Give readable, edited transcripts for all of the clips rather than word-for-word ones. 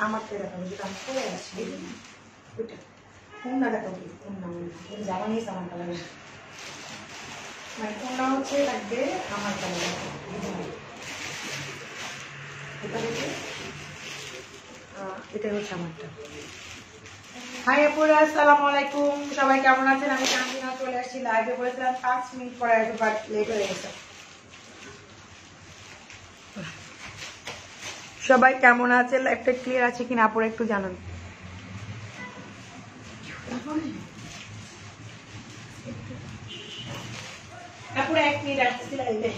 আমারটা দেখাবো যেটা আমি পরে আসছি ওইটা কোনটা দেখাবো কোনটা জামা নিয়ে আমার কালারের মানে কোনটা হচ্ছে লাগবে আমার কালারের এটা দেখে এটাই হচ্ছে আমারটা। হাই আপুরা, আসসালামু আলাইকুম, সবাই কেমন আছেন? আমি কান্দিনা চলে আসছি লাইভে, বলেছিলাম 5 মিনিট পরে আসবো, বাট লেট হয়ে গেছে। সবাই কেমন আছে? লাইভটা ক্লিয়ার আছে কিনা আপুরা একটু জানান। আপুরা 1 মিনিট আসছি লাইভে।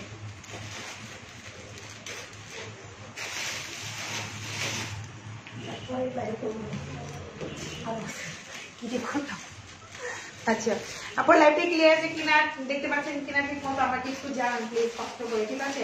আচ্ছা আপনার লাইভটা ক্লিয়ার আছে কিনা, দেখতে পাচ্ছেন কিনা ঠিক মতো আমাকে একটু জানান প্লিজ, কষ্ট করে, ঠিক আছে?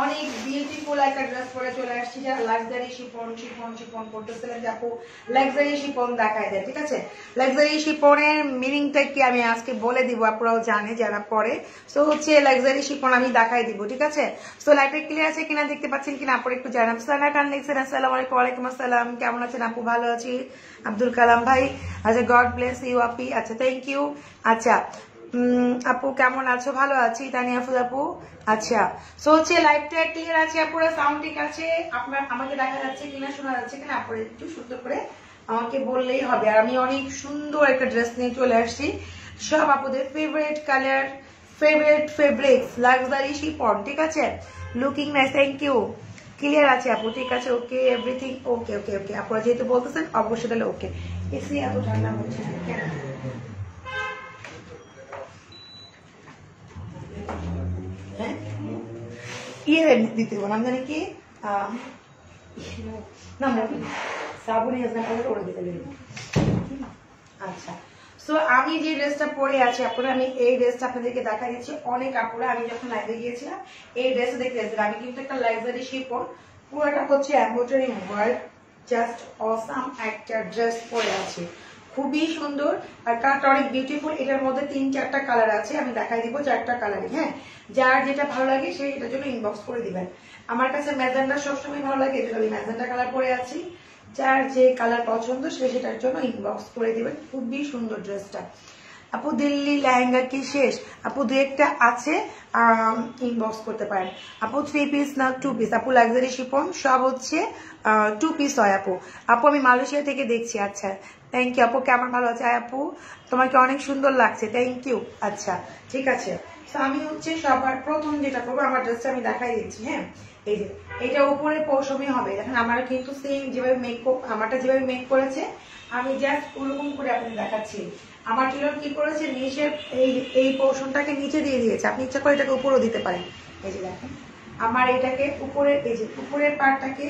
অনেক বিউটিফুল একটা ড্রেস পরে চলে আসছি, যারা লাক্সারি শিফন শিফন শিফন করতেছিলেন যে আপু লাক্সারি শিফন দেখায় দেয়, ঠিক আছে? লাক্সারি শিফনের মিনিংটা কি আমি আজকে বলে দিব, আপনারাও জানে যারা পরে। সো হচ্ছে লাক্সারি শিফন আমি দেখাই দিব, ঠিক আছে? সো লাইভটা ক্লিয়ার আছে কিনা, দেখতে পাচ্ছেন কিনা আপনারা একটু জানান। সানা খান লিখছেন আসসালামু আলাইকুম। ওয়ালাইকুম আসসালাম, কেমন আছেন আপু? ভালো আছি। আব্দুল কালাম ভাই, আচ্ছা গড ব্লেস ইউ আপি, আচ্ছা থ্যাংক ইউ। আচ্ছা আপু কেমন আছো? ভালো আছি তানিয়া ফুল আপু। আচ্ছা সো হচ্ছে লাইভটা ক্লিয়ার আছে আপুরা, সাউন্ড ঠিক আছে? আপনার আমাকে দেখা যাচ্ছে কিনা, শোনা যাচ্ছে কিনা, আপনারা একটু সুন্দর করে আমাকে বললেই হবে। আর আমি অনেক সুন্দর একটা ড্রেস নিয়ে চলে আসছি, সব আপুদের favourite colour, favourite fabrics, luxury chiffon, ঠিক আছে? Looking nice, thank you. Clear আছে আপু, ঠিক আছে? Okay everything okay okay okay. আপনারা যেহেতু বলতেছেন অবশ্যই তাহলে ওকে। এসি এত ঠান্ডা হচ্ছে না কেন? হ্যাঁ ইয়ে দিতে হবে আমি জানি কি না সাবুন করে দিতে হবে। আচ্ছা সো আমি যে ড্রেসটা পরে আছি আপুরা, আমি এই ড্রেসটা আপনাদেরকে দেখা দিচ্ছি। অনেক আপুরা আমি যখন লাইভে গিয়েছিলাম এই ড্রেসটা দেখতে এসেছিলাম। আমি কিন্তু একটা লাক্সারি শিফন, পুরোটা হচ্ছে এমব্রয়ডারি ওয়ার্ক, জাস্ট অসাম একটা ড্রেস পরে আছি, খুবই সুন্দর আর কালারটা অনেক বিউটিফুল। এটার মধ্যে 3-4টা কালার আছে, আমি দেখাই দিব 4টা কালারই। হ্যাঁ, যার যেটা ভালো লাগে সে এটার জন্য ইনবক্স করে দিবেন। আমার কাছে ম্যাজেন্ডা সবসময় ভালো লাগে, এটা আমি ম্যাজেন্ডা কালার পরে আছি। যার যে কালার পছন্দ সে সেটার জন্য ইনবক্স করে দিবেন। খুবই সুন্দর ড্রেসটা। আপু দিল্লি লেহেঙ্গা কি শেষ? আপু 2-1টা আছে, ইনবক্স করতে পারেন। আপু 3 পিস না 2 পিস? আপু লাক্সারি শিফন সব হচ্ছে 2 পিস হয় আপু। আপু আমি মালয়েশিয়া থেকে দেখছি। আচ্ছা থ্যাংক ইউ আপু, কেমন? ভালো আছে আপু, তোমাকে অনেক সুন্দর লাগছে, থ্যাংক ইউ। আচ্ছা ঠিক আছে, আমি হচ্ছে সবার প্রথম যেটা করবো, আমার ড্রেসটা আমি দেখাই দিচ্ছি। হ্যাঁ, এই যে এটা উপরে পৌঁছমি হবে, দেখেন আমার কিন্তু সেম যেভাবে মেক, আমারটা যেভাবে মেক করেছে আমি জাস্ট ওরকম করে আপনাকে দেখাচ্ছি। আমার টেলর কি করেছে, নিচের এই পোর্শনটাকে নিচে দিয়ে দিয়েছে, আপনি ইচ্ছা করে এটাকে উপরেও দিতে পারেন। এই যে দেখেন আমার এটাকে উপরে, এই যে উপরের পার্টটাকে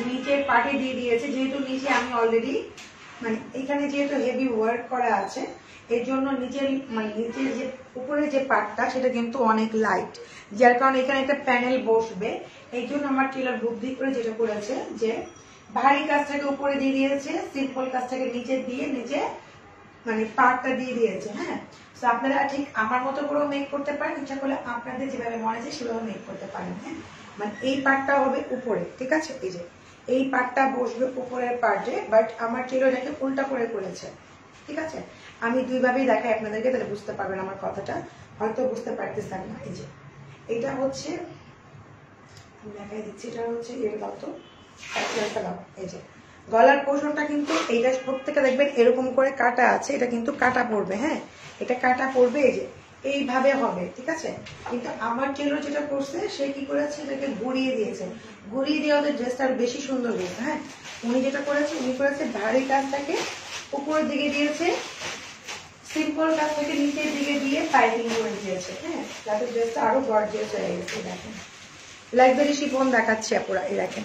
নিচের পার্টে দিয়ে দিয়েছে, যেহেতু নিচে আমি অলরেডি মানে এখানে যেহেতু হেভি ওয়ার্ক করা আছে এর জন্য নিচের মানে নিচের যে উপরে যে পার্টটা সেটা কিন্তু অনেক লাইট, যার কারণে এখানে একটা প্যানেল বসবে। এই জন্য আমার টেলর বুদ্ধি করে যেটা করেছে যে ভারী কাজটাকে উপরে দিয়ে দিয়েছে, সিম্পল কাজটাকে নিচে দিয়ে নিচে মানে পার্টটা দিয়ে দিয়েছে। হ্যাঁ, তো আপনারা ঠিক আমার মতো করেও মেক করতে পারেন, ইচ্ছা করলে আপনাদের যেভাবে মনে যায় সেভাবে মেক করতে পারেন। হ্যাঁ, মানে এই পার্টটা হবে উপরে, ঠিক আছে? এই যে এই পার্টটা বসবে উপরের পার্টে, বাট আমার টেলর এটাকে উল্টা করে করেছে, ঠিক আছে? আমি দুইভাবেই দেখাই আপনাদেরকে, তাহলে বুঝতে পারবেন আমার কথাটা, হয়তো বুঝতে পারতেছেন না। এই যে এটা হচ্ছে আমি দেখাই দিচ্ছি, এটা হচ্ছে এর মতো এই যে গলার পোর্শনটা কিন্তু এইটা প্রত্যেকটা দেখবেন এরকম করে কাটা আছে, এটা কিন্তু কাটা পড়বে। হ্যাঁ, এটা কাটা পড়বে, এই যে এইভাবে হবে, ঠিক আছে? কিন্তু আমার টেলর যেটা করছে সে কি করেছে, এটাকে ঘুরিয়ে দিয়েছে, ঘুরিয়ে দিয়ে ওদের ড্রেসটা বেশি সুন্দর হয়েছে। হ্যাঁ, উনি যেটা করেছে, উনি করেছে ভারী কাজটাকে উপরের দিকে দিয়েছে, সিম্পল কাজটাকে নিচের দিকে দিয়ে পাইপিং করে দিয়েছে। হ্যাঁ, যাতে ড্রেসটা আরো গর্জিয়াস হয়ে গেছে। দেখেন লাক্সারি শিফন দেখাচ্ছি আপুরা, এই দেখেন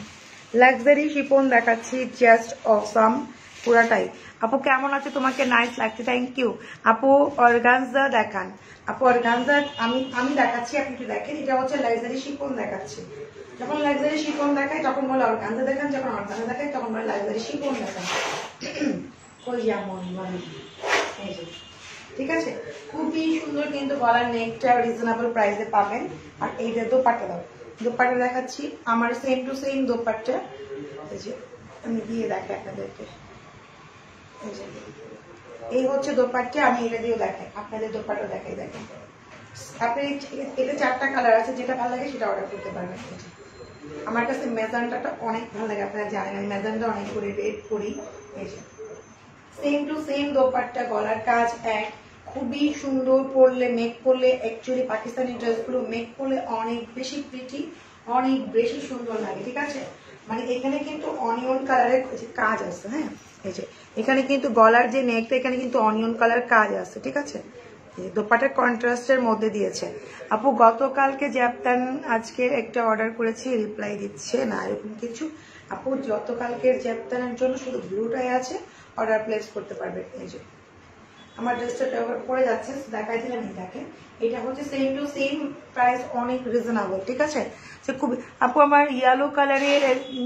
লাক্সারি শিফন দেখাচ্ছি, জাস্ট অসাম পুরাটাই। আপু কেমন আছে? তোমাকে নাইস লাগছে, থ্যাংক ইউ আপু। অর্গানজা দেখান আপু, অর্গানজা আমি দেখাচ্ছি, আপনি একটু দেখেন। এটা হচ্ছে লাক্সারি শিফন দেখাচ্ছি, যখন লাক্সারি শিফন দেখায় তখন বলে অর্গানজা দেখান, যখন অর্গানজা দেখায় তখন বলে লাক্সারি শিফন দেখান। কই যেমন মানে এই যে, ঠিক আছে? খুবই সুন্দর কিন্তু গলার নেকটা রিজনেবল প্রাইসে পাবেন। আর এইটা তো পাটে দাও, দোপাট্টা দেখাচ্ছি, আমার সেম টু সেম দোপাট্টা, এই যে আমি দিয়ে দেখাই আপনাদেরকে, এই হচ্ছে দোপাট্টা, আমি এটা দিয়ে দেখাই আপনাদের, দোপাট্টা দেখাই দেখেন। আপনি এতে 4টা কালার আছে, যেটা ভালো লাগে সেটা অর্ডার করতে পারবেন। আমার কাছে ম্যাজেন্টাটা অনেক ভালো লাগে, আপনারা জানেন আমি ম্যাজেন্টা অনেক করে রেড করি। এই যে সেম টু সেম দোপাট্টা, গলার কাজ এক, খুবই সুন্দর, পরলে মেক করলে, অ্যাকচুয়ালি পাকিস্তানি ড্রেসগুলো মেক করলে অনেক বেশি প্রিটি, অনেক বেশি সুন্দর লাগে, ঠিক আছে। মানে এখানে কিন্তু অনিয়ন কালারের কাজ আছে, হ্যাঁ এই যে এখানে কিন্তু গলার যে নেকটা এখানে কিন্তু অনিয়ন কালার কাজ আছে, ঠিক আছে। দোপাট্টার কন্ট্রাস্টের মধ্যে দিয়েছে। আপু গতকালকে জ্যাপটান আজকে একটা অর্ডার করেছি, রিপ্লাই দিচ্ছে না এরকম কিছু। আপু গতকালকের জ্যাপটানের জন্য শুধু ব্লুটাই আছে, অর্ডার প্লেস করতে পারবেন। এই যে আমার ড্রেসটা পরে যাচ্ছে, দেখাই দিলাম এটাকে। এটা হচ্ছে সেম টু সেম প্রাইস, অনেক রিজনেবল, ঠিক আছে। সে খুব, আপু আমার ইয়েলো কালারের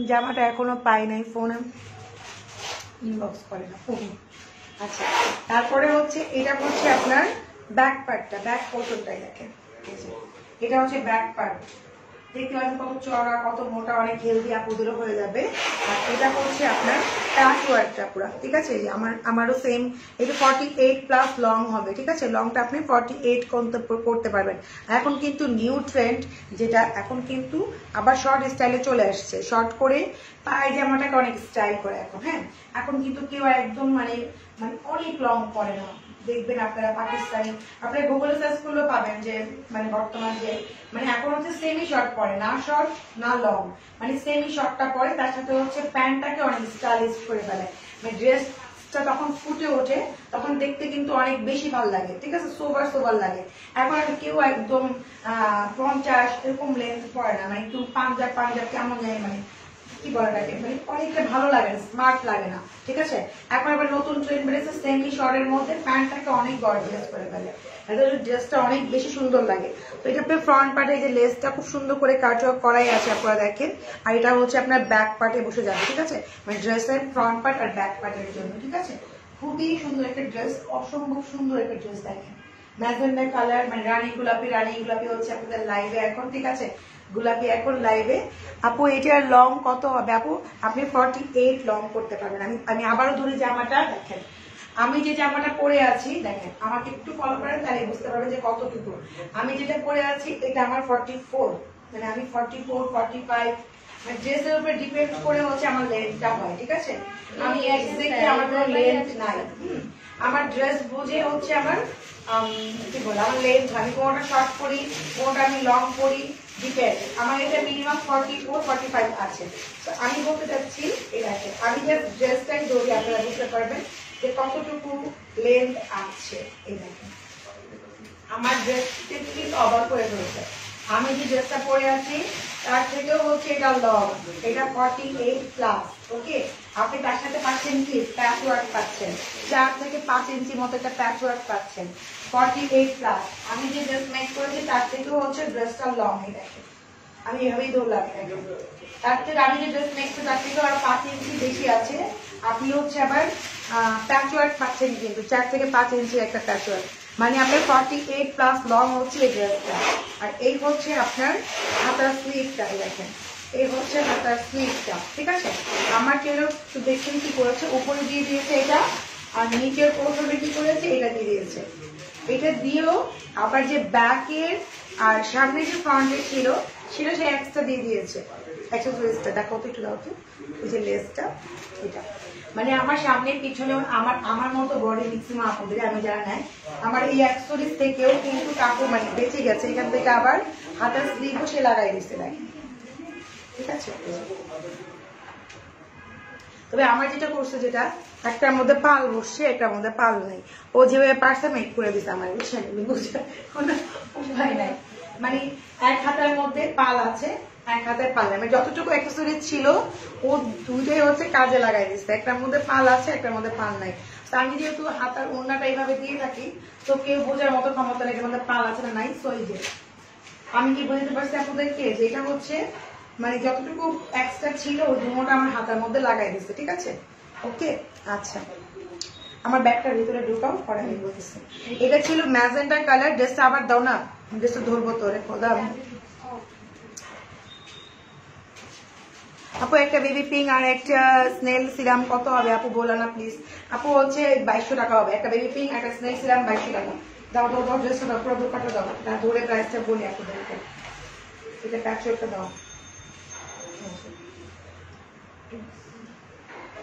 জামাটা এখনো পাই নাই, ফোনে ইনবক্স করে না। আচ্ছা, তারপরে হচ্ছে এটা হচ্ছে আপনার ব্যাক পার্টটা, ব্যাক পোর্শনটাই দেখেন, এটা হচ্ছে ব্যাক পার্ট। দেখতে পাচ্ছেন কত চড়া, কত মোটা, অনেক হেলদি আপুদেরও হয়ে যাবে। আর এটা হচ্ছে আপনার প্যাচ ওয়ার্কটা পুরো, ঠিক আছে। আমারও সেম, এটা 48+ লং হবে, ঠিক আছে। লংটা আপনি 48 করতে পারবেন। এখন কিন্তু নিউ ট্রেন্ড, যেটা এখন কিন্তু আবার শর্ট স্টাইলে চলে আসছে, শর্ট করে পায়জামাটাকে অনেক স্টাইল করে এখন, হ্যাঁ। এখন কিন্তু কেউ একদম মানে অনেক লং পরে না, দেখবেন আপনারা পাকিস্তানি, আপনারা গুগলে সার্চ করলেও পাবেন যে মানে বর্তমান যে মানে এখন হচ্ছে সেমি শর্ট পরে, না শর্ট না লং, মানে সেমি শর্টটা পরে, তার সাথে হচ্ছে প্যান্টটাকে অনেক স্টাইলিশ করে ফেলে, মানে ড্রেসটা তখন ফুটে ওঠে, তখন দেখতে কিন্তু অনেক বেশি ভালো লাগে, ঠিক আছে, সোবার সোবার লাগে। এখন কেউ একদম 50 এরকম লেন্থ পরে না, মানে একটু পাঞ্জাব কেমন যায়, মানে কি বলাটাকে, মানে অনেকটা ভালো লাগে না, স্মার্ট লাগে না, ঠিক আছে। এখন আবার নতুন ট্রেন্ড বেড়েছে সেমি শর্টের মধ্যে, প্যান্টটাকে অনেক গর্জিয়াস করে ফেলে, ড্রেসটা অনেক বেশি সুন্দর লাগে। তো এটা আপনার ফ্রন্ট পার্টে যে লেসটা খুব সুন্দর করে কাটওয়ার্ক করাই আছে, আপনারা দেখেন। আর এটা হচ্ছে আপনার ব্যাক পার্টে বসে যাবে, ঠিক আছে, মানে ড্রেসের ফ্রন্ট পার্ট আর ব্যাক পার্টের জন্য, ঠিক আছে। খুবই সুন্দর একটা ড্রেস, অসম্ভব সুন্দর একটা ড্রেস দেখেন, ম্যাজেন্ডা কালার, মানে রানী গোলাপি হচ্ছে আপনাদের লাইভে এখন, ঠিক আছে, গোলাপি এখন লাইভে। আপু এটার লং কত হবে? আপু আপনি 48 লং করতে পারবেন। আমি আবারও ধরে জামাটা দেখেন, আমি যে জামাটা পরে আছি দেখেন, আমাকে একটু ফলো করেন তাহলে বুঝতে পারবেন যে কতটুকু। আমি যেটা পরে আছি এটা আমার 44, মানে আমি 44 45, মানে ড্রেসের উপরে ডিপেন্ড করে হচ্ছে আমার লেন্থটা হয়, ঠিক আছে। আমি এক্স্যাক্টলি আমার কোনো লেন্থ নাই, আমার ড্রেস বুঝে হচ্ছে আমার কি বলে আমার লেন্থ, আমি কোনোটা শর্ট পরি, কোনোটা আমি লং পরি, ডিপেন্ড। আমার এটা মিনিমাম 44 45 আছে। তো আমি বলতে চাচ্ছি এটাকে, আমি জাস্ট ড্রেসটাই ধরি, আপনারা বুঝতে পারবেন যে কতটুকু লেন্থ আছে। এই দেখেন আমার ড্রেস কিন্তু অবাক করে ফেলছে, আমি যে ড্রেসটা পরে আছি তার থেকেও হচ্ছে এটা লং, এটা 48+, ওকে। আপনি তার সাথে পাচ্ছেন কি প্যাচ ওয়ার্ক পাচ্ছেন, 4 থেকে 5 ইঞ্চি মতো একটা প্যাচ ওয়ার্ক পাচ্ছেন, 48+। আমি যে ড্রেস মেক করেছি তার থেকেও হচ্ছে ড্রেসটা লং, এই দেখেন আমি এভাবেই ধরলাম, তার থেকে আমি যে ড্রেস মেক করেছি তার থেকেও আরো 5 ইঞ্চি বেশি আছে। আপনি হচ্ছে আবার প্যাচ ওয়ার্ক পাচ্ছেন, কিন্তু 4 থেকে 5 ইঞ্চি একটা প্যাচ ওয়ার্ক, মানে আপনার 48+ লং হচ্ছে এই ড্রেসটা। আর এই হচ্ছে আপনার হাতার স্লিভটা, দেখেন এই হচ্ছে হাতার স্লিভটা, ঠিক আছে। আমার কেউ দেখছেন কি করেছে, উপরে দিয়ে দিয়েছে এটা, আর নিচের পোর্শনে কি করেছে এটা দিয়ে দিয়েছে। এটা দিয়েও আবার যে ব্যাকের আর সামনে যে ফ্রন্টে ছিল সেটা সে এক্সট্রা দিয়ে দিয়েছে, অ্যাক্সেসরিজটা দেখো তো একটু, দাও তো ওই যে লেসটা, এটা মানে আমার সামনে পিছনে আমার মতো বডি ম্যাক্সিমাম আপনাদের আমি যারা নেয়, আমার এই অ্যাক্সেসরিজ থেকেও কিন্তু কাপড় মানে বেঁচে গেছে, এখান থেকে আবার হাতের স্লিভও সে লাগাই দিচ্ছে, দেখেন, ঠিক আছে। তবে আমার যেটা করছে, যেটা একটার মধ্যে পাল বসছে একটার মধ্যে পাল নেই, ও যেভাবে পারছে মেক করে দিচ্ছে আমার, বুঝছেন, বুঝছেন কোনো উপায় নাই, মানে এক হাতের মধ্যে পাল আছে এক হাতের পাল নেই, মানে যতটুকু অ্যাক্সেসরিজ ছিল ও দুইটাই হচ্ছে কাজে লাগাই দিচ্ছে, একটার মধ্যে পাল আছে একটার মধ্যে পাল নাই। আমি যেহেতু হাতার ওড়নাটা এইভাবে দিয়ে থাকি, তো কেউ বোঝার মতো ক্ষমতা নেই এটার মধ্যে পাল আছে না নাই। সো এই যে আমি কি বুঝতে পারছি আপনাদেরকে যে এটা হচ্ছে মানে যতটুকু এক্সট্রা ছিল ওই ডুমোটা আমার হাতের মধ্যে লাগাই দিচ্ছে, ঠিক আছে, ওকে। আচ্ছা আমার ব্যাগটার ভিতরে ঢুকাও, পরে আমি বলতেছি। এটা ছিল ম্যাজেন্টা কালার, ড্রেসটা আবার দাও না, ড্রেসটা ধরবো তোরে খোদা। আপু একটা বেবি পিঙ্ক আর একটা স্নেল সিরাম কত হবে আপু বলো না প্লিজ। আপু হচ্ছে 2200 টাকা হবে একটা বেবি পিঙ্ক একটা স্নেল সিরাম 2200 টাকা। দাও দাও দাও ড্রেসটা দাও পুরো দোকানটা দাও না ধরে প্রাইসটা বলি আপনাদেরকে। এটা প্যাচওয়ার্কটা দাও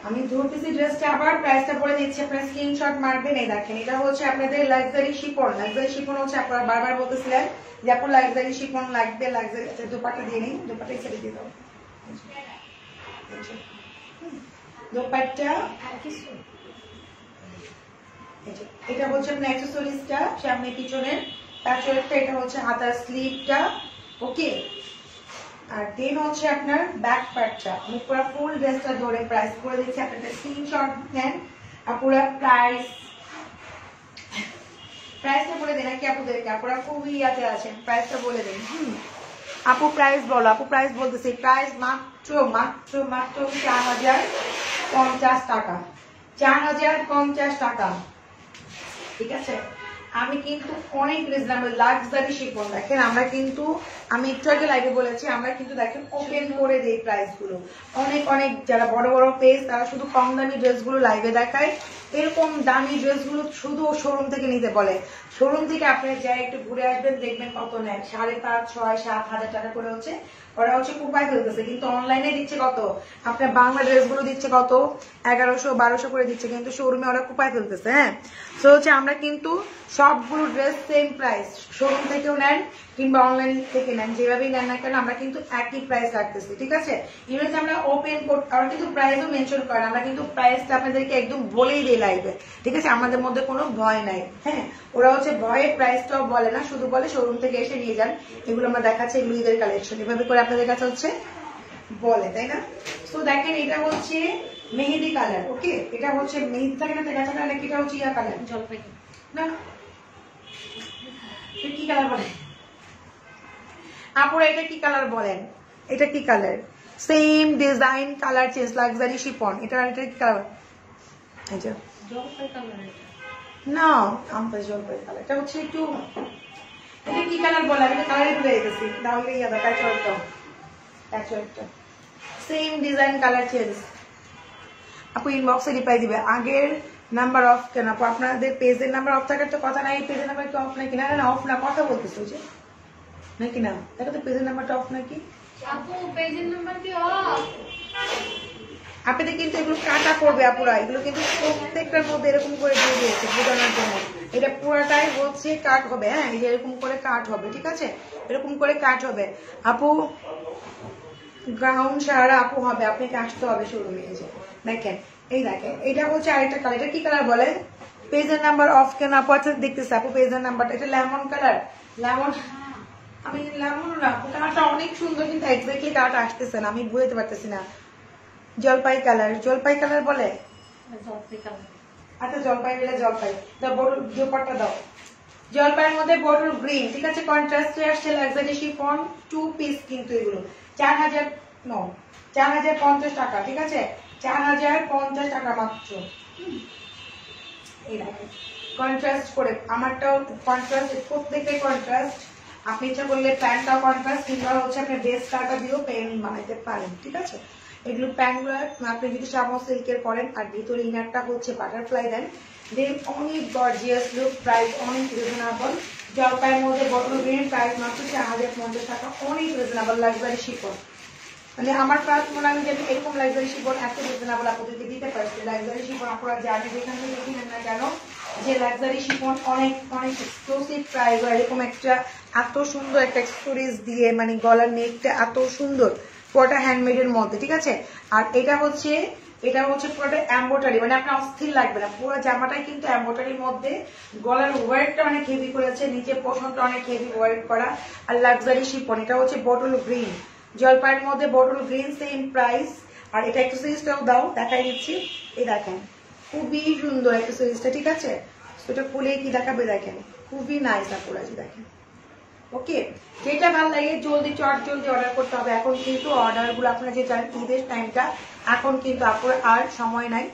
আমি ধরতেছি ড্রেসটা আবার প্রাইসটা বলে দিচ্ছি আপনারা স্ক্রিনশট মারবেন। এই দেখেন এটা হচ্ছে আপনাদের লাক্সারি শিফন। লাক্সারি শিফন হচ্ছে আপনারা বারবার বলতেছিলেন যে আপু লাক্সারি শিফন লাগবে লাক্সারি। আচ্ছা দোপাট্টা দিয়ে নিই দোপাট্টাই ছেড়ে দিয়ে দাও দোপাট্টা। এটা হচ্ছে আপনার অ্যাকসেসরিজটা সামনে পিছনের প্যাচওয়ার্কটা। এটা হচ্ছে হাতার স্লিভটা ওকে। আর দেন হচ্ছে আপনার ব্যাক পার্টটা আমি পুরো ফুল ড্রেসটা ধরে প্রাইস করে দিচ্ছি আপনাদের স্ক্রিনশট নেন আর পুরো প্রাইসটা বলে দেন নাকি আপুদেরকে আপনারা খুবই ইয়াতে আছেন প্রাইসটা বলে দেন। আপু প্রাইস বলো আপু প্রাইস বলতেছি প্রাইস মাত্র মাত্র মাত্র 4050 টাকা 4050 টাকা ঠিক আছে। আমি কিন্তু অনেক রিজনেবল লাক্সারি শিফন দেখেন আমরা কিন্তু আমি একটু আগে লাইভে বলেছি আমরা কিন্তু দেখেন ওপেন করে দেই প্রাইস গুলো। অনেক অনেক যারা বড় বড় পেজ তারা শুধু কম দামি ড্রেসগুলো লাইভে দেখায় এরকম দামি ড্রেসগুলো শুধু শোরুম থেকে নিতে বলে। শোরুম থেকে আপনি যাই একটু ঘুরে আসবেন দেখবেন কত নেয় 5,500 6,000 7,000 টাকা করে হচ্ছে ওরা হচ্ছে কুপায় ফেলতেছে। কিন্তু অনলাইনে দিচ্ছে কত আপনার বাংলা ড্রেসগুলো দিচ্ছে কত 1100-1200 করে দিচ্ছে কিন্তু শোরুমে ওরা কুপায় ফেলতেছে। হ্যাঁ তো হচ্ছে আমরা কিন্তু সবগুলো ড্রেস সেম প্রাইস শোরুম থেকেও নেন কিংবা অনলাইন থেকে নেন যেভাবেই নেন না কেন আমরা কিন্তু একই প্রাইস রাখতেছি ঠিক আছে। ইভেন আমরা ওপেন আমরা কিন্তু প্রাইসও মেনশন করেন আমরা কিন্তু প্রাইসটা আপনাদেরকে একদম বলেই দিই লাইভে ঠিক আছে। আমাদের মধ্যে কোনো ভয় নাই। হ্যাঁ ওরা হচ্ছে ভয়ের প্রাইসটাও বলে না শুধু বলে শোরুম থেকে এসে নিয়ে যান এগুলো আমরা দেখাচ্ছি এগুলো ঈদের কালেকশন এভাবে করে আপনাদের কাছে হচ্ছে বলে তাই না। তো দেখেন এটা হচ্ছে মেহেদি কালার ওকে। এটা হচ্ছে মেহেদি থাকে না দেখা কালার নাকি এটা হচ্ছে ইয়া কালার জলপাই না কি কালার বলেন আপুরা এটা কি কালার বলেন এটা কি colour same design colour change luxury chiffon এটা এটা কি কালার এটা জলপাই কালার না আমটা জলপাই কালার এটা হচ্ছে একটু এটা কি কালার বলে আমি কালারই ভুলে গেছি তাহলে ইয়াদা প্যাচওয়ার্কটা সেম ডিজাইন কালার চেঞ্জ। আপু ইনবক্সে রিপ্লাই দিবে আগের নাম্বার অফ কেন আপু আপনাদের পেজের নাম্বার অফ থাকার তো কথা নাই পেজের নাম্বার কি অফ নাকি না না অফ না কথা বলতেছে যে নাকি না দেখো তো পেজের নাম্বারটা অফ নাকি আপু পেজের নাম্বার কি অফ আপনাদের কিন্তু এগুলো কাটা করবে আপুরা এগুলো কিন্তু প্রত্যেকটার মধ্যে এরকম করে দিয়ে দিয়েছে বোঝানোর জন্য এটা পুরাটাই হচ্ছে কাট হবে। হ্যাঁ এই যে এরকম করে কাট হবে ঠিক আছে এরকম করে কাট হবে। আপু গ্রাউন্ড সারা আপু হবে আপনাকে আসতে হবে শোরুমে এসে দেখেন এই দেখেন এটা হচ্ছে আরেকটা কালার এটা কি কালার বলে পেজের নাম্বার অফ কেন আপু আচ্ছা দেখতেছে আপু পেজের নাম্বারটা এটা লেমন কালার লেমন আমি লেমন না কালারটা অনেক সুন্দর কিন্তু এক্স্যাক্টলি কালারটা আসতেছে না আমি বুঝতে পারতেছি না। জলপাই কালার বলে জলপাই কালার আচ্ছা জলপাই বলে জলপাই দাও বড় দোপাট্টা দাও জলপাইয়ের মধ্যে বটল গ্রিন ঠিক আছে কন্ট্রাস্টে আসছে লাক্সারি শিফন 2 পিস কিন্তু এগুলো 4050 টাকা ঠিক আছে 4050 টাকা মাত্র। এই দেখেন কন্ট্রাস্ট করে আমারটাও কন্ট্রাস্ট প্রত্যেকটাই কন্ট্রাস্ট আপনি ইচ্ছা করলে প্যান্টটাও কন্ট্রাস্ট কিংবা হচ্ছে আপনি বেস কাটা দিয়েও প্যান্ট বানাইতে পারেন ঠিক আছে। এগুলো প্যান্টগুলো আপনি যদি সামো সিল্কের করেন আর ভিতরে ইনারটা হচ্ছে বাটারফ্লাই দেন দেন অনেক গর্জিয়াস লুক প্রাইস অনেক রিজনেবল। জলপাইয়ের মধ্যে বটল গ্রিন প্রাইস মাত্র 4050 টাকা অনেক রিজনেবল লাক্সারি শিফন মানে আমার কাজ মনে হয় যে এরকম লাক্সারি শিফন এত রিজনেবল আপনাদেরকে দিতে পারছি। লাক্সারি শিফন আপনারা জানেন যেখান থেকে কিনেন না কেন যে লাক্সারি শিফন অনেক অনেক এক্সক্লুসিভ প্রাইস এরকম একটা এত সুন্দর একটা এক্সেসরিজ দিয়ে মানে গলার নেকটা এত সুন্দর পুরোটা হ্যান্ডমেডের মধ্যে ঠিক আছে। আর এটা হচ্ছে পুরোটা এমব্রয়ডারি মানে আপনার অস্থির লাগবে না পুরো জামাটাই কিন্তু এমব্রয়ডারির মধ্যে গলার ওয়ার্কটা অনেক হেভি করেছে নিচে পোষণটা অনেক হেভি ওয়ার্ক করা আর লাক্সারি শিফন এটা হচ্ছে বটল গ্রিন জলপাইয়ের মধ্যে বটল গ্রিন সেম প্রাইস। আর এটা অ্যাক্সেসরিজটাও দাও দেখাই দিচ্ছি এই দেখেন খুবই সুন্দর অ্যাক্সেসরিজটা ঠিক আছে। এটা খুলে কি দেখাবে দেখেন খুবই নাইস আপুরা দেখেন ওকে। যেটা ভালো লাগে জলদি অর্ডার করতে হবে এখন কিন্তু অর্ডার গুলো আপনারা যে জানেন ঈদের টাইমটা এখন কিন্তু আপুর আর সময় নাই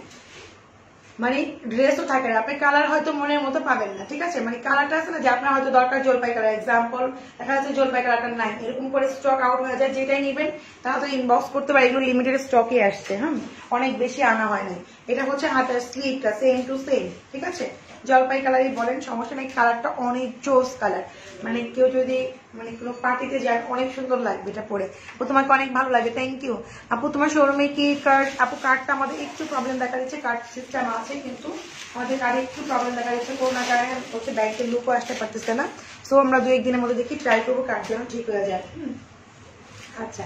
মানে ড্রেসও থাকে না, আপনি কালার হয়তো মনের মতো পাবেন না, ঠিক আছে? মানে কালারটা আছে না যে আপনার হয়তো দরকার জলপাই কালার, এক্সাম্পল দেখা যাচ্ছে জলপাই কালারটা নাই, এরকম করে স্টক আউট হয়ে যায়, যেটাই নেবেন তারা তো ইনবক্স করতে পারে, এগুলো লিমিটেড স্টকে আসছে, অনেক বেশি আনা হয় নাই। এটা হচ্ছে হাতের স্লিভটা সেম টু সেম, ঠিক আছে? জলপাই কালারই বলেন, সমস্যা নেই, কালারটা অনেক জোস কালার, মানে কেউ যদি মানে কোনো পার্টিতে যান অনেক সুন্দর লাগবে এটা পরে। আপু তোমাকে অনেক ভালো লাগে, থ্যাংক ইউ। আপু তোমার শোরুমে কি কার্ড? আপু কার্ডটা আমাদের একটু প্রবলেম দেখা দিচ্ছে, কার্ড সিস্টেম আছে কিন্তু আমাদের কার্ডে একটু প্রবলেম দেখা দিচ্ছে, করোনা কারণে হচ্ছে ব্যাংকের লুকও আসতে পারতেছে না। সো আমরা 2-1 দিনের মধ্যে দেখি, ট্রাই করবো কার্ড যেন ঠিক হয়ে যায়। আচ্ছা,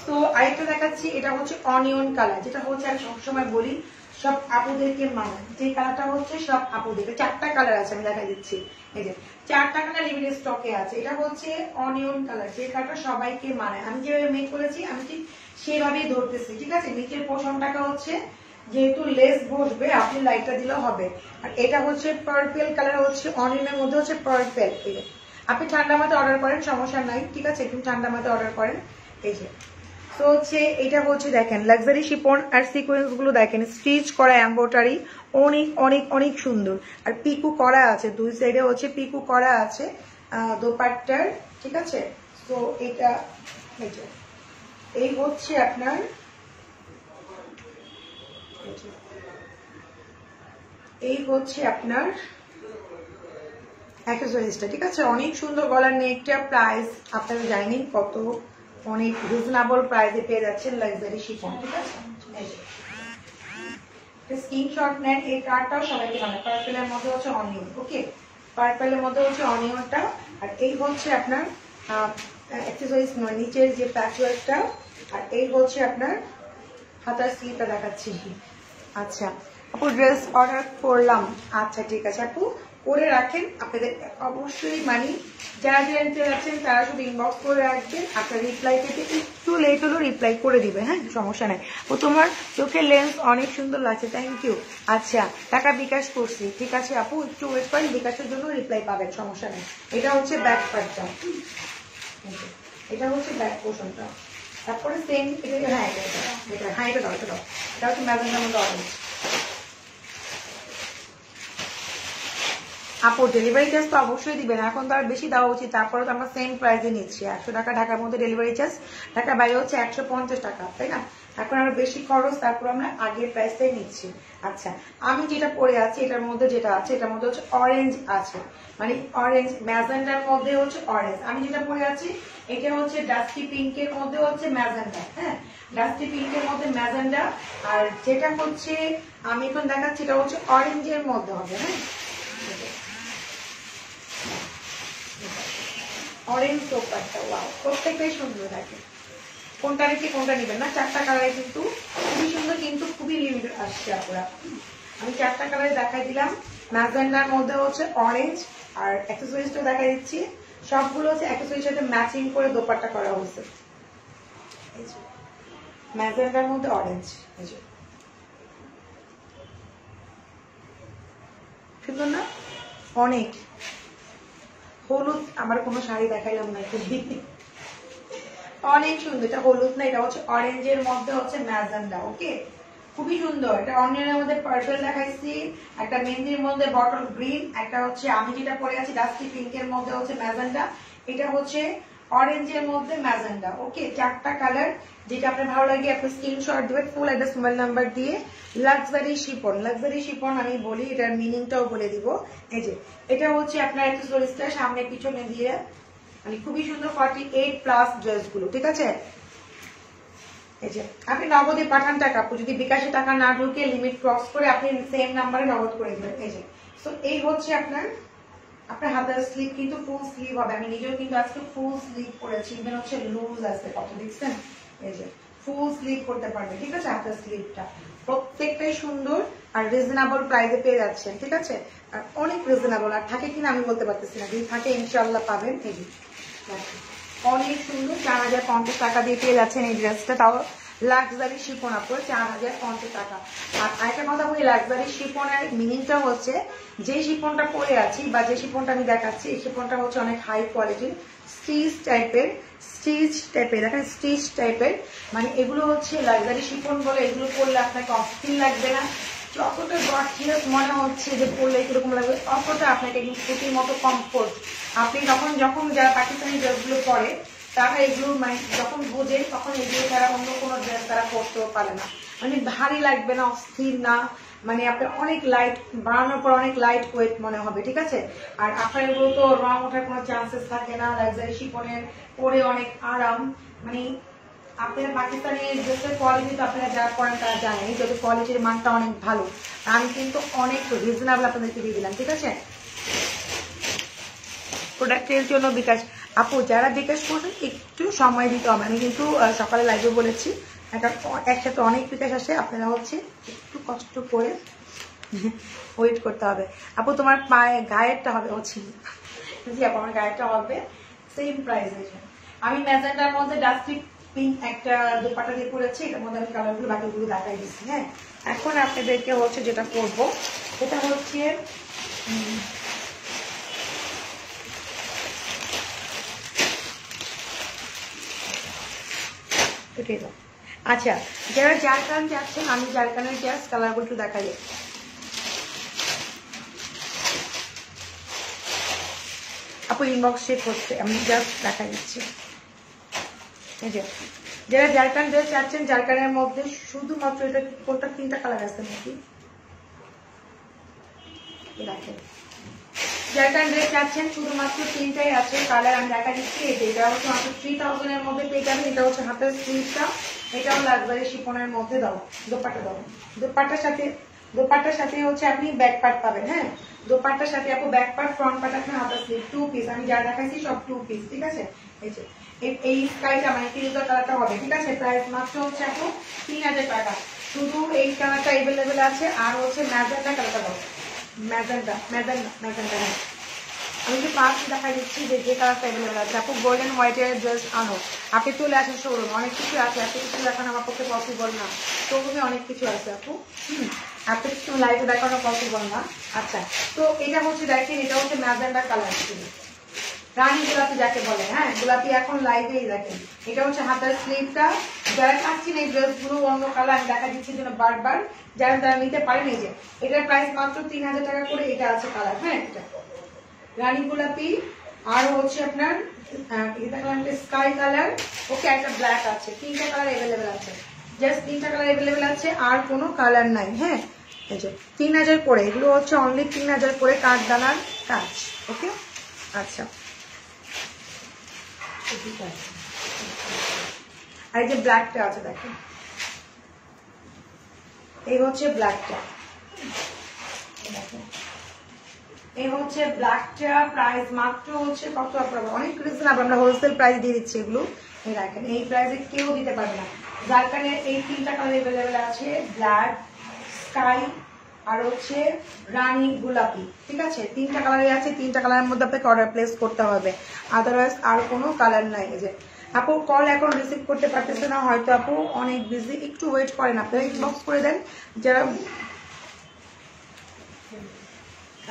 তো আরেকটা দেখাচ্ছি, এটা হচ্ছে অনিয়ন কালার, যেটা হচ্ছে আমি সবসময় বলি সব আপুদেরকে মানে, যে কালারটা হচ্ছে সব আপুদেরকে, 4টা কালার আছে, আমি দেখা দিচ্ছি, এই যে 4টা কালার লিমিটেড স্টকে আছে। এটা হচ্ছে অনিয়ন কালার, যে কালারটা সবাইকে মানে, আমি যেভাবে মেক করেছি আমি ঠিক সেভাবেই ধরতেছি, ঠিক আছে? নিচের পোর্শনটাকে হচ্ছে যেহেতু লেস বসবে, আপনি লাইটটা দিলেও হবে। আর এটা হচ্ছে পার্পেল কালার, হচ্ছে অনিয়নের মধ্যে হচ্ছে পার্পেল। এই যে আপনি ঠান্ডা মাথায় অর্ডার করেন, সমস্যা নাই, ঠিক আছে? একটু ঠান্ডা মাথায় অর্ডার করেন। এই যে তো হচ্ছে এটা হচ্ছে দেখেন লাক্সারি শিপন আর সিকোয়েন্স গুলো দেখেন, স্টিচ করা এমব্রয়ডারি, অনেক অনেক অনেক সুন্দর। আর পিকু করা আছে, দুই সাইডে হচ্ছে পিকু করা আছে দোপাট্টার, ঠিক আছে? তো এটা এই হচ্ছে আপনার, এই হচ্ছে আপনার অ্যাক্সেসরিজটা, ঠিক আছে? অনেক সুন্দর গলার নেকটা, প্রাইস আপনারা জানেন কত, অনেক রিজনেবল প্রাইসে পেয়ে যাচ্ছেন লাক্সারি শিফন, ঠিক আছে? স্ক্রিনশট নেন, এই কার্ডটাও সবাইকে বানায়, পার্পেলের মধ্যে হচ্ছে অনিয়ন, ওকে? পার্পেলের মধ্যে হচ্ছে অনিয়নটা, আর এই হচ্ছে আপনার অ্যাক্সেসরিজ নয়, নিচের যে প্যাচওয়ার্কটা, আর এই হচ্ছে আপনার হাতার স্লিভটা দেখাচ্ছি। আচ্ছা আপু ড্রেস অর্ডার করলাম, আচ্ছা ঠিক আছে আপু, করে রাখেন। আপনাদের অবশ্যই মানে যারা যারা নিতে যাচ্ছেন তারা শুধু ইনবক্স করে রাখবেন, আপনার রিপ্লাই পেতে একটু লেট হলেও রিপ্লাই করে দিবে, হ্যাঁ সমস্যা নাই। ও তোমার চোখের লেন্স অনেক সুন্দর লাগছে, থ্যাংক ইউ। আচ্ছা টাকা বিকাশ করছি, ঠিক আছে আপু, একটু ওয়েট করেন, বিকাশের জন্য রিপ্লাই পাবেন, সমস্যা নেই। এটা হচ্ছে ব্যাক পার্টটা, এটা হচ্ছে ব্যাক পোর্শনটা, তারপরে সেম এটা, হ্যাঁ এটা হ্যাঁ এটা দাও, এটা দাও, এটা হচ্ছে ম্যাজেন্ডার মধ্যে অরেঞ্জ। আপু ডেলিভারি চার্জ তো অবশ্যই দিবেন, এখন তো আর বেশি দেওয়া উচিত, তারপরে তো আমরা সেম প্রাইসে নিচ্ছি, 100 টাকা ঢাকার মধ্যে ডেলিভারি চার্জ, ঢাকার বাইরে হচ্ছে 150 টাকা, তাই না? এখন আরো বেশি খরচ, তারপর আমরা আগের প্রাইসটাই নিচ্ছি। আচ্ছা আমি যেটা পরে আছি এটার মধ্যে যেটা আছে, এটার মধ্যে হচ্ছে অরেঞ্জ আছে, মানে অরেঞ্জ ম্যাজেন্ডার মধ্যে হচ্ছে অরেঞ্জ। আমি যেটা পরে আছি এটা হচ্ছে ডাস্টি পিঙ্কের মধ্যে হচ্ছে ম্যাজেন্ডা, হ্যাঁ ডাস্টি পিঙ্কের মধ্যে ম্যাজেন্ডা, আর যেটা হচ্ছে আমি এখন দেখাচ্ছি এটা হচ্ছে অরেঞ্জের মধ্যে হবে, হ্যাঁ অরেঞ্জ দোপাট্টা, ওয়াও প্রত্যেকটাই সুন্দর থাকে। কোনটা রেখে কোনটা নেবেন না, 4টা কালারে কিন্তু খুবই সুন্দর, কিন্তু খুবই লিমিটেড আসছে আপনারা। আমি 4টা কালারে দেখাই দিলাম, ম্যাজেন্ডার মধ্যে হচ্ছে অরেঞ্জ, আর অ্যাক্সেসরিজটা দেখাই দিচ্ছি, সবগুলো হচ্ছে অ্যাক্সেসরিজের সাথে ম্যাচিং করে দোপাট্টা করা হয়েছে। ম্যাজেন্ডার মধ্যে অরেঞ্জ, সুন্দর না? অনেক হলুদ, আমার কোনো শাড়ি দেখাইলাম না, অনেক সুন্দর। এটা হলুদ না, এটা হচ্ছে অরেঞ্জের মধ্যে হচ্ছে ম্যাজেন্ডা, ওকে খুবই সুন্দর। এটা অনিয়নের মধ্যে পার্পল দেখাইছি, একটা মেহেন্দির মধ্যে বটল গ্রিন, একটা হচ্ছে আমি যেটা পরে আছি ডাস্টি পিঙ্কের মধ্যে হচ্ছে ম্যাজেন্ডা, এটা হচ্ছে অরেঞ্জের মধ্যে ম্যাজেন্ডা, ওকে 4টা কালার। যেটা আপনার ভালো লাগে আপনি স্ক্রিনশট দিবেন, ফুল অ্যাড্রেস মোবাইল নাম্বার দিয়ে। লাক্সারি শিপন, লাক্সারি শিপন আমি বলি, এটার মিনিংটাও বলে দিব। এই যে এটা হচ্ছে আপনার অ্যাক্সেসরিজটা সামনে পিছনে দিয়ে, মানে খুবই সুন্দর 48+ ড্রেসগুলো, ঠিক আছে? এই যে আপনি নগদে পাঠান টাকা, আপু যদি বিকাশে টাকা না ঢুকে লিমিট ক্রস করে আপনি সেম নাম্বারে নগদ করে দিবেন। এই যে তো এই হচ্ছে আপনার হাতের স্লিভ, কিন্তু ফুল স্লিভ হবে, আমি নিজেও কিন্তু আজকে ফুল স্লিভ করেছি, ইভেন হচ্ছে লুজ আছে কত দেখছেন, এই যে ফুল স্লিভ করতে পারবে, ঠিক আছে? হাতের স্লিভটা প্রত্যেকটাই সুন্দর আর রিজনেবল প্রাইসে পেয়ে যাচ্ছেন, ঠিক আছে? আর অনেক রিজনেবল, আর থাকে কিনা আমি বলতে পারতেছি না, যদি থাকে ইনশাআল্লাহ পাবেন। এই যে অনেক সুন্দর, 4050 টাকা দিয়ে পেয়ে যাচ্ছেন এই ড্রেসটা, তাও লাক্সারি শিফন আপনার 4050 টাকা। আর আরেকটা কথা বলি, লাক্সারি শিফনের মিনিংটা হচ্ছে যে শিফনটা পরে আছি বা যে শিফনটা আমি দেখাচ্ছি, এই শিফনটা হচ্ছে অনেক হাই কোয়ালিটির স্টিচ টাইপের, দেখেন স্টিচ টাইপের, মানে এগুলো হচ্ছে লাক্সারি শিফন বলে, এগুলো পরলে আপনাকে অস্থির লাগবে না, যতটা গর্জিয়াস মনে হচ্ছে যে পরলে কিরকম লাগবে, অতটা আপনাকে কিন্তু কুটির মতো কমফোর্ট। আপনি যখন যারা পাকিস্তানি ড্রেসগুলো পরে তারা এগুলো মানে যখন বোঝে তখন এগুলো তারা অন্য কোনো ড্রেস তারা পরতেও পারে না, মানে ভারী লাগবে না, অস্থির না, মানে আপনার অনেক লাইট বানানোর পর অনেক লাইট ওয়েট মনে হবে, ঠিক আছে। আর আপনার এগুলো তো রং ওঠার কোনো চান্সেস থাকে না, লাক্সারি শিফনের পরে অনেক আরাম। মানে আপনার পাকিস্তানি ড্রেসের কোয়ালিটি তো আপনারা যারা পড়েন তারা জানেন, যদি কোয়ালিটির মানটা অনেক ভালো। আমি কিন্তু অনেক রিজনেবল আপনাদেরকে দিয়ে দিলাম, ঠিক আছে। প্রোডাক্টের জন্য বিকাশ আপু যারা বিকাশ করছেন একটু সময় দিতে হবে, আমি কিন্তু সকালে লাইভে বলেছি একসাথে অনেক বিকাশ আসে, আপনারা হচ্ছে একটু কষ্ট করে ওয়েট করতে হবে। আপু তোমার পায়ে গায়েরটা হবে হচ্ছে জি আপু আমার গায়েরটা হবে সেম প্রাইসে। আমি ম্যাজেন্টার মধ্যে ডাস্টিক পিঙ্ক একটা দুপাটা দিয়ে পরেছি, এটার মধ্যে আমি কালারগুলো বাকিগুলো দেখাই দিচ্ছি। হ্যাঁ, এখন আপনাদেরকে হচ্ছে যেটা করবো সেটা হচ্ছে আচ্ছা, যারা জারকান যাচ্ছেন আমি জারকানের জাস্ট কালারগুলো একটু দেখাই। আপু ইনবক্স চেক করছে, আমি জাস্ট দেখাই দিচ্ছি। এই যে যারা জারকান ড্রেস চাচ্ছেন, জারকানের মধ্যে শুধুমাত্র এটা কোনটা 3টা কালার আছে নাকি দেখেন, জারকান ড্রেস চাচ্ছেন শুধুমাত্র 3টাই আছে কালার, আমি দেখা দিচ্ছি। এটা হচ্ছে মাত্র 3000 এর মধ্যে পেয়ে যাবেন। এটা হচ্ছে হাতের স্লিভটা, এটাও লাক্সারি শিফনের মধ্যে দাও, দোপাট্টা দাও, দোপাট্টার সাথে হচ্ছে আপনি ব্যাক পার্ট পাবেন। হ্যাঁ, দোপাট্টার সাথে আপু ব্যাক পার্ট, ফ্রন্ট পার্ট আপনার হাতের স্লিভ 2 পিস, আমি যা দেখাইছি সব 2 পিস, ঠিক আছে। এই যে এই স্কাইটা মানে ফিরোজা কালারটা হবে, ঠিক আছে। প্রাইস মাত্র হচ্ছে আপু 3000 টাকা। শুধু এই কালারটা অ্যাভেলেবেল আছে, আর হচ্ছে ম্যাজেন্টা কালারটা দাও, ম্যাজেন্টা হ্যাঁ, আমি যে পাঁচ দেখাই দিচ্ছি যে কালারটা অ্যাভেলেবেল আছে। আপু গোল্ডেন হোয়াইটের ড্রেস আনো, আপনি চলে আসেন শোরুম, অনেক কিছু আছে, এত কিছু দেখানো আমার পক্ষে পসিবল না। শোরুমে অনেক কিছু আছে আপু, এত কিছু লাইভে দেখানো পসিবল না। আচ্ছা, তো এটা হচ্ছে দেখেন, এটা হচ্ছে ম্যাজেন্টা কালার, রানী গোলাপি যাকে বলে। হ্যাঁ, গোলাপি এখন লাইভেই দেখেন, এটা হচ্ছে হাতের স্লিভটা। যারা চাচ্ছেন এই ড্রেসগুলো অন্য কালার আমি দেখা দিচ্ছি জন্য বারবার, যারা তারা নিতে পারেন। এই যে এটার প্রাইস মাত্র 3000 টাকা করে, এটা আছে কালার। হ্যাঁ, এটা রানী গোলাপি, আর হচ্ছে আপনার স্কাই কালার, ওকে একটা ব্ল্যাক আছে, 3টা কালার অ্যাভেলেবেল আছে, জাস্ট 3টা কালার অ্যাভেলেবেল আছে, আর কোনো কালার নাই। হ্যাঁ, এই যে 3000 করে, এগুলো হচ্ছে অনলি 3000 করে কাঠদানার কাজ। ওকে, আচ্ছা। আর এই যে ব্ল্যাকটা আছে দেখেন, এই হচ্ছে ব্ল্যাকটা, এই হচ্ছে ব্ল্যাকটা। প্রাইস মাত্র হচ্ছে কত, আপনারা অনেক রিজনেবল, আমরা হোলসেল প্রাইস দিয়ে দিচ্ছি এগুলো। এই দেখেন, এই প্রাইসে কেউ দিতে পারবে না। যার কারণে এই 3টা কালার অ্যাভেলেবেল আছে, ব্ল্যাক, স্কাই, আর হচ্ছে রানী গোলাপি, ঠিক আছে। 3টা কালারই আছে, 3টা কালারের মধ্যে আপনাকে অর্ডার প্লেস করতে হবে, আদারওয়াইজ আর কোনো কালার নাই। এই যে আপু কল এখন রিসিভ করতে পারতেছে না, হয়তো আপু অনেক বিজি, একটু ওয়েট করেন, আপনারা ইনবক্স করে দেন যারা।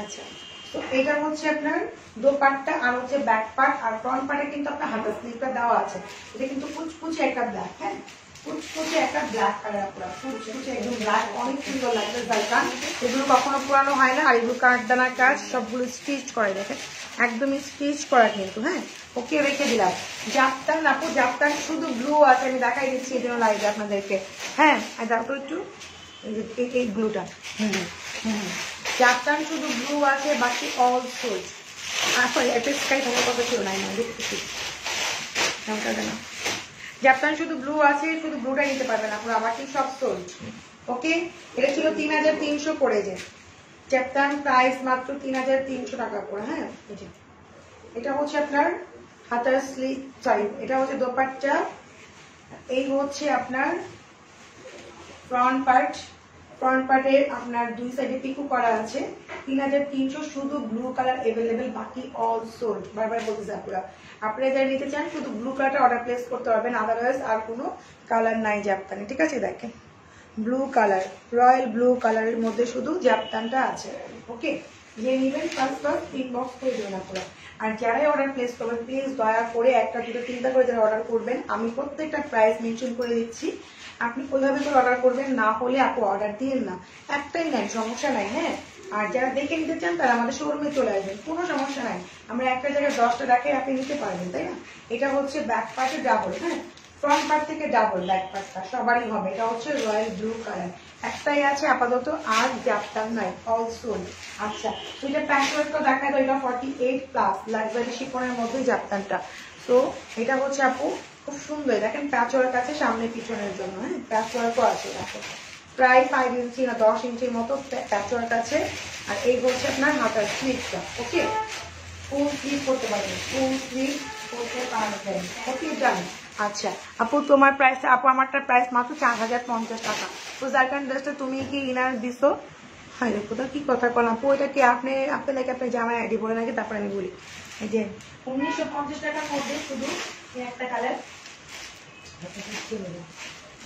আচ্ছা, তো এটা হচ্ছে আপনার দোপাট্টা, আর হচ্ছে ব্যাক পার্ট, আর ফ্রন্ট পার্টে কিন্তু আপনার হাতের স্লিভটা দেওয়া আছে। এটা কিন্তু কুচকুচে একটা ব্ল্যাক, হ্যাঁ কুচকুচে একটা ব্ল্যাক কালার, পুরো কুচকুচে একদম ব্ল্যাক, অনেক সুন্দর লাগবে জারকান। এগুলো কখনো পুরানো হয় না, আর এগুলো কাঠদানার কাজ, সবগুলো স্টিচ করে, দেখেন একদমই স্টিচ করা কিন্তু। হ্যাঁ, ওকে, রেখে দিলাম। জাফতান আপু, জাফতান শুধু ব্লু আছে, আমি দেখাই দিচ্ছি এই জন্য লাইভে আপনাদেরকে। হ্যাঁ, আর দেখো একটু এই ব্লুটা, জাফতান শুধু ব্লু আছে, বাকি অল সোল্ড। একটা স্কাই থাকার কথা ছিল না, দেখতেছি জাফতান শুধু ব্লু আছে, শুধু ব্লুটা নিতে পারবেন আপনারা, বাকি সব সোল্ড। ওকে, এটা ছিল 3300 করে, যে জাফতান প্রাইস মাত্র 3300 টাকা করে। হ্যাঁ, এটা হচ্ছে আপনার হাতার স্লিভ, সরি এটা হচ্ছে দোপাট্টা, এই হচ্ছে আপনার ফ্রন্ট পার্ট। ফ্রন্ট পার্টে আপনার 2 সাইডে পিকো করা আছে, 3300, শুধু ব্লু কালার অ্যাভেলেবেল, বাকি অল সোল্ড। বারবার বলতেছি আপনারা যারা নিতে চান শুধু ব্লু কালারটা অর্ডার প্লেস করতে পারবেন, আদারওয়াইজ আর কোনো কালার নাই জাফতানে, ঠিক আছে। দেখেন ব্লু কালার, রয়্যাল ব্লু কালারের মধ্যে শুধু জাফতানটা আছে। ওকে, যে নেবেন ফার্স্ট ইনবক্স করে দেবেন আপনারা। আর যারাই অর্ডার প্লেস করবেন প্লিজ দয়া করে একটা দুটো তিনটা করে যারা অর্ডার করবেন আমি প্রত্যেকটা প্রাইস মেনশন করে দিচ্ছি, আপনি ওইভাবে করে অর্ডার করবেন, না হলে আপু অর্ডার দিন না, একটাই নেন সমস্যা নাই। হ্যাঁ, আর যারা দেখে নিতে চান তারা আমাদের শোরুমে চলে আসবেন, কোনো সমস্যা নাই, আমরা একটা জায়গায় 10টা দেখাই আপনি নিতে পারবেন, তাই না? এটা হচ্ছে ব্যাক পার্টে ডাবল, হ্যাঁ ফ্রন্ট পার্ট থেকে ডাবল ব্যাক পার্টটা সবারই হবে। এটা হচ্ছে রয়্যাল ব্লু কালার, একটাই আছে আপাতত, আর জাপটান নাই অলসো। আচ্ছা, তো এটা প্যাচওয়ার্কটা দেখা যায়, এটা 48+ লাক্সারি শিফনের মধ্যে জাপটানটা। তো এটা হচ্ছে আপু খুব সুন্দর, দেখেন প্যাচওয়ার্ক আছে সামনে পিছনের জন্য, হ্যাঁ প্যাচওয়ার্কও আছে, দেখো প্রায় 5 ইঞ্চি না 10 ইঞ্চির মতো প্যাচওয়ার্ক আছে। আর এই হচ্ছে আপনার হাতার স্লিভটা, ওকে ফুল স্লিভ করতে পারবেন, ফুল স্লিভ করতে পারবেন, ওকে ডান। আচ্ছা আপু তোমার প্রাইস, আপু আমারটার প্রাইস মাত্র 4050 টাকা। তো যার কারণে ড্রেসটা তুমি কি ইনার দিছো? হ্যাঁ কোথাও কি কথা বল আপু, এটা কি আপনি নাকি আপনি জামাই আইডি বলে নাকি? তারপরে আমি বলি, এই যে 1950 টাকার মধ্যে শুধু একটা কালার,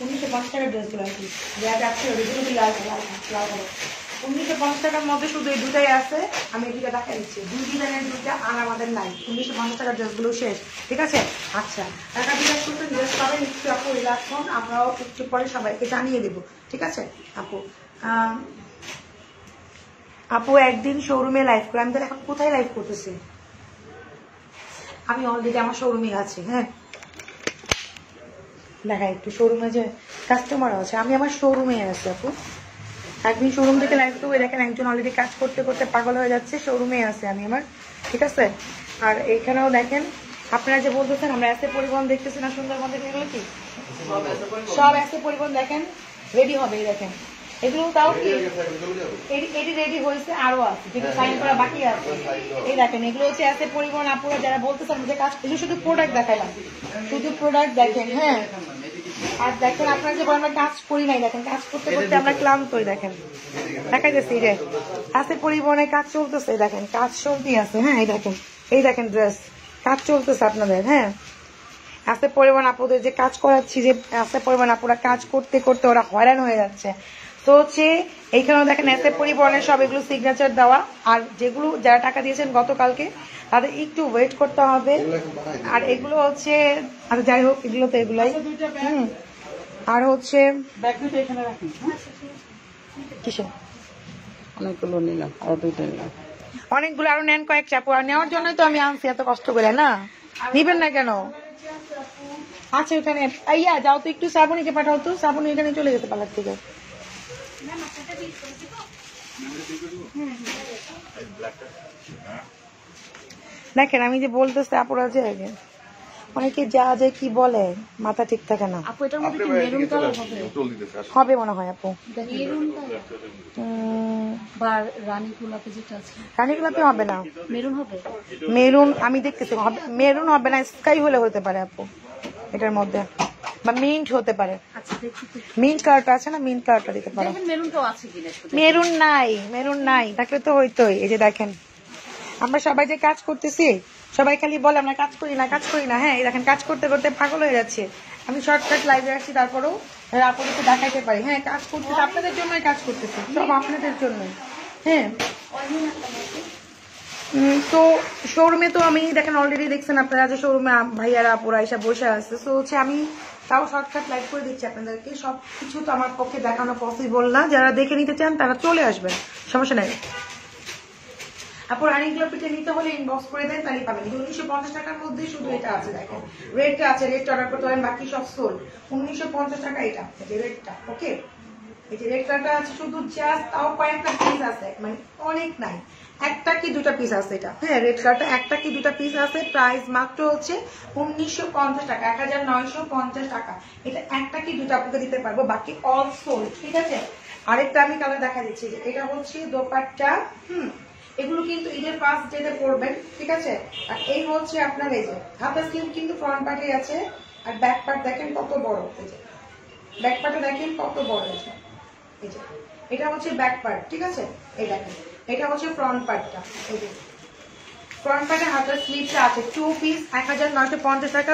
1950 টাকার ড্রেসগুলো আর কি যা যাচ্ছে ওইগুলো লাল লাল লাল 1950 টাকার মধ্যে শুধু এই দুটাই আছে, আমি এই দুটা দেখা দিচ্ছি, দুই ডিজাইনের দুটা আর আমাদের নাই, 1950 টাকার ড্রেসগুলো শেষ, ঠিক আছে? আচ্ছা টাকা বিকাশ করতে ড্রেস পাবেন, একটু আপু রিল্যাক্স হন, আমরাও একটু পরে সবাইকে জানিয়ে দেবো, ঠিক আছে? আপু আপু একদিন শোরুমে লাইভ করে, আমি তাহলে এখন কোথায় লাইভ করতেছি? আমি অলরেডি আমার শোরুমে আছি, হ্যাঁ দেখা একটু শোরুমে যে কাস্টমার আছে, আমি আমার শোরুমে আছি আপু, একদিন শোরুম থেকে লাইভ করবো, দেখেন একজন অলরেডি কাজ করতে করতে পাগল হয়ে যাচ্ছে, শোরুমে আছে আমি আমার, ঠিক আছে? আর এইখানেও দেখেন আপনারা যে বলতেছেন আমরা এসে পরিবহন দেখতেছি না সুন্দরবন থেকে, এগুলো কি সব এসে পরিবহন দেখেন রেডি হবে, এই দেখেন এগুলো তাও কি এটি রেডি হয়েছে, আরো আছে যেগুলো সাইন করা বাকি আছে, এই দেখেন এগুলো হচ্ছে এসে পরিবহন আপুরা যারা বলতেছেন যে কাজ, এগুলো শুধু প্রোডাক্ট দেখাইলাম, শুধু প্রোডাক্ট দেখেন, হ্যাঁ আর দেখেন আপনারা যে আমরা কাজ করি নাই, দেখেন কাজ করতে করতে আমরা ক্লান্তই, দেখেন দেখা যাচ্ছে এই যে এসে পরিবহনে কাজ চলতেছে, দেখেন কাজ চলতেই আছে, হ্যাঁ এই দেখেন ড্রেস কাজ চলতেছে আপনাদের, হ্যাঁ এসে পরিবহন আপুদের যে কাজ করাচ্ছি, যে এসে পরিবহন আপুরা কাজ করতে করতে ওরা হয়রান হয়ে যাচ্ছে। তো হচ্ছে এইখানেও দেখেন এসে পরিবহনের সব এগুলো সিগনেচার দেওয়া, আর যেগুলো যারা টাকা দিয়েছেন গতকালকে তাদের একটু ওয়েট করতে হবে, আর এগুলো হচ্ছে আর যাই হোক এগুলো তো এগুলাই, আর হচ্ছে কিসে অনেকগুলো নিলাম, আরো দুইটা নিলাম, অনেকগুলো আরো নেন কয়েক চাপু, আর নেওয়ার জন্যই তো আমি আনছি এত কষ্ট করে, না নিবেন না কেন? আচ্ছা ওখানে আইয়া যাও তো, একটু শ্রাবণীকে পাঠাও তো, শ্রাবণী এখানে চলে যেতে পার্লার থেকে। দেখেন আমি যে বলতেছি আপুরা যে অনেকে যা যে কি বলে মাথা ঠিক থাকে না। আপু এটার মধ্যে কি মেরুন কালার হবে? হবে মনে হয় আপু, মেরুন কালার বা রানী গোলাপি যেটা আছে, রানী গোলাপি হবে না, মেরুন হবে, মেরুন আমি দেখতেছি মেরুন হবে না, স্কাই হলে হতে পারে আপু এটার মধ্যে, বা মিন্ট হতে পারে, আচ্ছা দেখি তো, মিন্ট কালারটা আছে না, মিন্ট কালারটা দিতে পারো। দেখেন মেরুনটাও আছে কিনা, মেরুন নাই থাকলে তো হইতোই। এই যে দেখেন আমরা সবাই যে কাজ করতেছি, সবাই খালি বলে আমরা কাজ করি না, হ্যাঁ এই দেখেন কাজ করতে করতে পাগল হয়ে যাচ্ছে। আমি শর্টকাট লাইভে আসছি, তারপরেও আপনাদেরকে দেখাইতে পারি, হ্যাঁ কাজ করতেছি আপনাদের জন্যই, কাজ করতেছি সব আপনাদের জন্যই, হ্যাঁ। তো শোরুমে তো আমি দেখেন অলরেডি দেখছেন আপনারা যে শোরুমে ভাইয়ারা আপুরা এসে বসে আছে, তো হচ্ছে আমি তাও শর্টকাট লাইভ করে দিচ্ছি আপনাদেরকে, সবকিছু তো আমার পক্ষে দেখানো পসিবল না, যারা দেখে নিতে চান তারা চলে আসবেন, সমস্যা নেই। আপু রানীগুলো পিঠে নিতে হলে ইনবক্স করে দেন, তাহলে পাবেন। 1950 টাকার মধ্যে শুধু এটা আছে, দেখেন রেটটা আছে, রেটটা অর্ডার করতে পারেন, বাকি সব সোল। 1950 টাকা এটা, যে রেটটা, ওকে এই যে রেটটা আছে শুধু, জাস্ট তাও কয়েকটা পিস আছে, মানে অনেক নাই, একটা কি দুটা পিস আছে এটা, হ্যাঁ রেড কালারটা একটা কি দুটা পিস আছে, প্রাইস মাত্র হচ্ছে 1950 টাকা, 1950 টাকা। এটা একটা কি দুটা আপনাকে দিতে পারবো, বাকি অল সোল, ঠিক আছে? আরেকটা আমি কালার দেখা দিচ্ছি, এটা হচ্ছে দোপাট্টা, এগুলো কিন্তু ঈদের ফার্স্ট ডেতে পড়বেন, ঠিক আছে? আর এই হচ্ছে আপনার এই যে হাতের স্লিভ কিন্তু ফ্রন্ট পার্টে আছে, আর ব্যাক পার্ট দেখেন কত বড়, এই যে ব্যাক পার্টে দেখেন কত বড়, এই যে এটা হচ্ছে ব্যাক পার্ট, ঠিক আছে? এই দেখেন এটা হচ্ছে ফ্রন্ট পার্টটা, এই যে ফ্রন্ট পার্টে হাতের স্লিভটা আছে, 2 পিস 1950 টাকা।